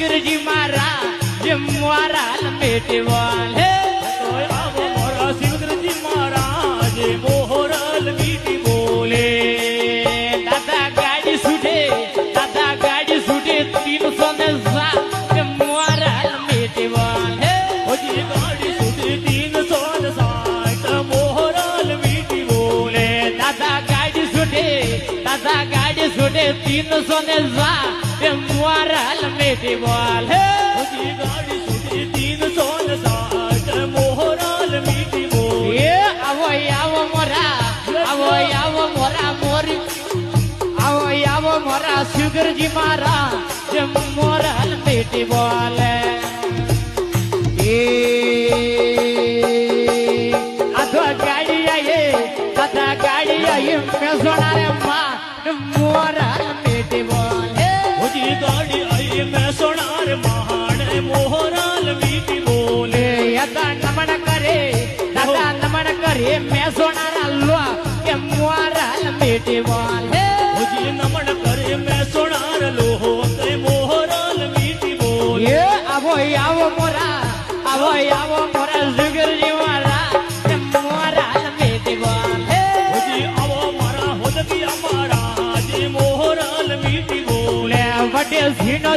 સુગરજી મારા જે મોરાલ મેટી બોલ હે આવો મોરા શિવગરજી મારા જે મોહરલ મીઠી બોલે દાદા ગાડી છૂટે 307 જે મોરાલ મેટી બોલ હે હજી ગાડી સુધી 360 મોહરલ મીઠી બોલે દાદા ગાડી છૂટે 307 જે મોરાલ મેટી બોલ હે હજી ગાડી સુધી 360 મોહરલ મીઠી બોલે એ આવો મોરા મોરી આવો મોરા સુગરજી મારા જે મોરાલ મેટી બોલે એ આધો ગાડી આયે મેં સોનારે માં મોરાલ મેટી બોલે હજી ગાડી આઈ મેં સોનાર મહાણ મોહરલ મીઠી બોલે દાદા નમન કરે મેં સોનારા લો કે મોરાલ મેટી બોલે હજી નમન કરે મેં સોનાર લોહો તે મોહરલ મીઠી બોલે એ આવો મોરા સુગરજી મારા કે મોરાલ મેટી બોલે હજી આવો મારા હોદકી અમારા જે મોહરલ મીઠી બોલે વડે ઝીનો